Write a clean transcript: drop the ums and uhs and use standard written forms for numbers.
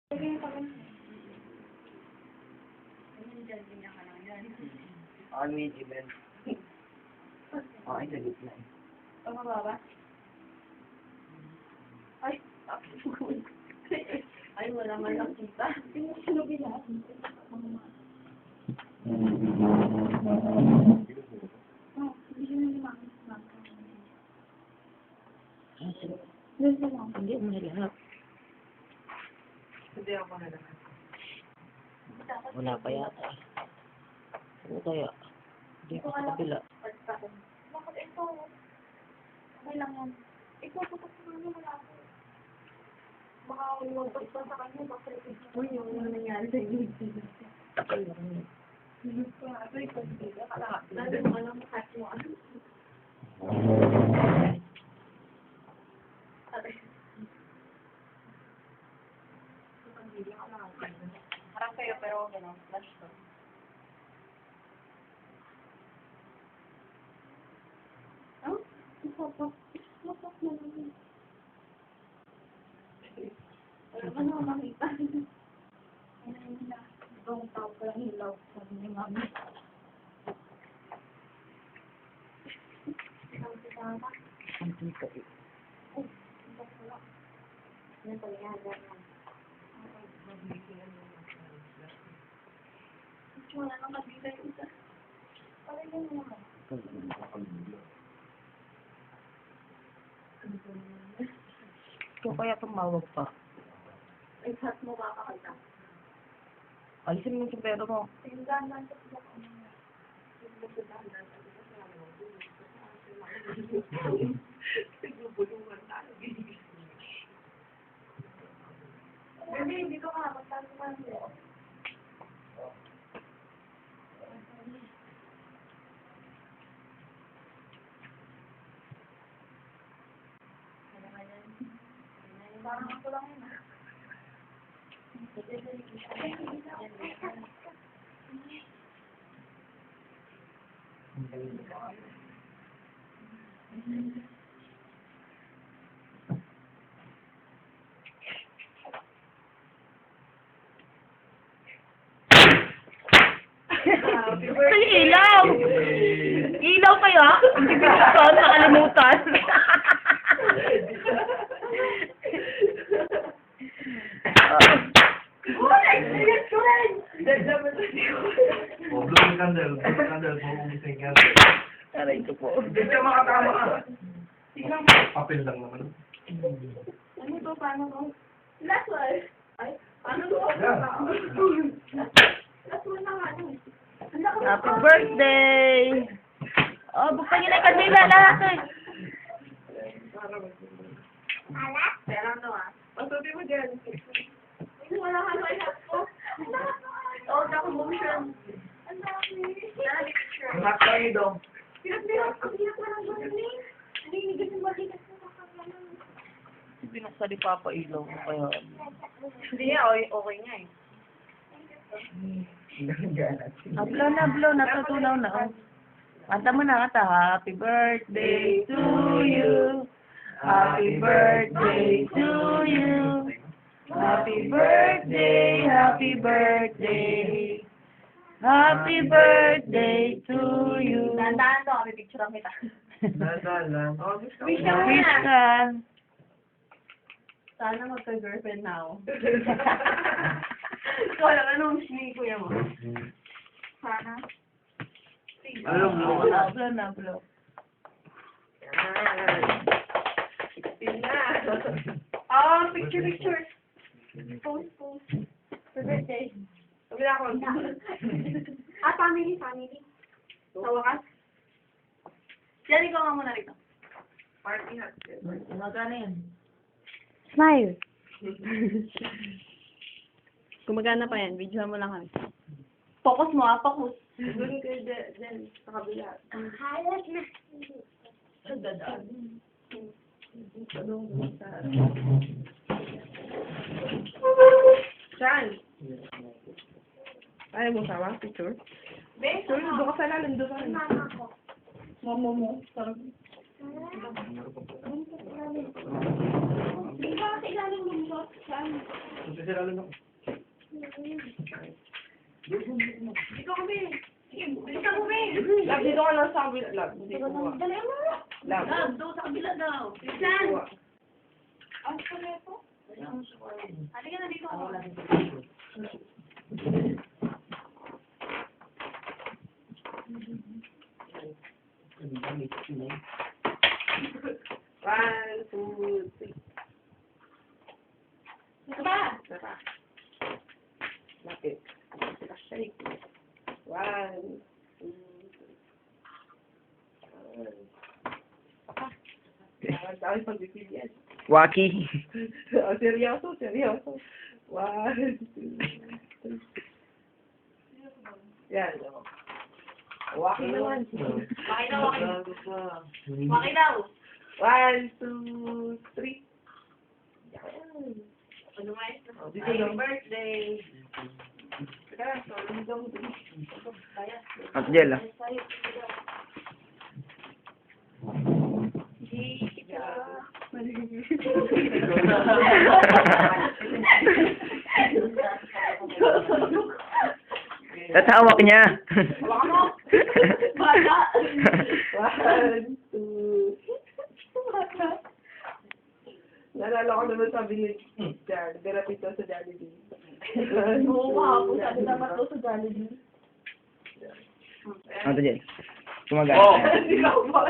Main event. Ay, sa gitna eh. Pamaba ba? Ay, ay, wala man lang kita. Sinubi lahat. Hindi mo na lahat. Hindi ako na lahat. Wala pa yata eh. Ano kaya? Hindi ko sa kabila. Bakit ito? Okay lang yan. Ikaw, tutok ko naman wala ako. Baka lumabas pa sa kanya, baka ito yung nangyari sa YouTube. Takal lang yun. Ito ikaw, hindi ka kalahap. Lalo mo alam mo kahit mo ano. Harap kayo, pero gano'n, flash to. Oh? Ipapak mo naman. Wala ka naman makita. Ibang tao ko lang hilaw. Sabi ni mami. Isang sisama. Ang tita eh. Oh, ibang wala. Yan pala yan, yan. Wala nang kabila yung isa. Parang yun naman. Ito kaya tumawag pa. Ay, hat mo kakakita. Alisin mo yung supero mo. Yung ganda sa sila ko naman. Nagbubulungan tayo. Hindi ko makapagsabi pa niyo. Parang ako lang yun. Ay, ilaw! Ilaw kayo, ha? Hindi ko sa nakalimutan. Blow candle for umising yan. Aray ko po. Hindi ka makatama ka. Papel lang naman. Ano to? Paano to? Last one. Ay, paano to? Last one na nga. Happy birthday! Oh, buksan niyo na yung kandila lahat eh. Pero ano Pagsabi mo dyan. Wala ka na iyak ko. Oh, motion. Ang dami. Dami picture. Lahat tayo daw. Pinag-pinag ko lang galing. Nanginigit yung balikat ko makakalaman. Binuksan ni Papa ilaw mo kaya. Hindi nga, okay nga eh. Blow na, natutunaw na. Oh. Kanta mo na kata, happy birthday to you. Happy birthday to you. Happy birthday, happy birthday. Happy birthday to you. Tandaan to, may picture ang kita. Nandaan lang. Oh, gusto ko. Wish ka Wish muna. ka. Sana magka-girlfriend na ako. Ikaw lang, anong wish ni kuya mo? Sana. Alam mo. Blow na, blow. Oh, picture. Post. For birthday. Wala ako. Family. Sa wakas. Yan, ikaw nga muna rito. Party hat. Magkano yan? Smile. Gumagana pa yan. Videohan mo lang kami. Focus mo focus. Doon kayo dyan, sa kabila. Halos na. Sa dadaan. Saan? Ayaw mo sawa? Picture? Picture? Doon ka sa lalim. Doon ka. Mama ko. Mama mo. Sarap. ba sa ilalim ng shot? Saan? Masisiralo na. Ikaw kami. Sige, ikaw kami. Lab, dito ka lang sa kabila. Lab, dito ka. Dali mo. Lab. Doon sa kabila daw. Saan? Ang kuleto? Halika na dito. One, two, three. Ito ba? Naka. Lapit. Shake. One, two, three. Dami pag-bibigyan. Waki. Seryoso, seryoso. One, two, three. Yan, o. Waki naman. Waki daw, waki. Waki daw. One, two, three. Yan. Ano nga ito? Dito Happy lang. birthday. Teka, sorry daw. Kaya. At gel ah. Tatawak niya. Hawakan mo. Bata. One, two. Naalala ko naman sabi ni Jan, dirapit daw sa Jollibee. Oo, kahapon. Sabi dapat daw sa Jollibee. Ano to, Jel? Gumagana. Ikaw ba?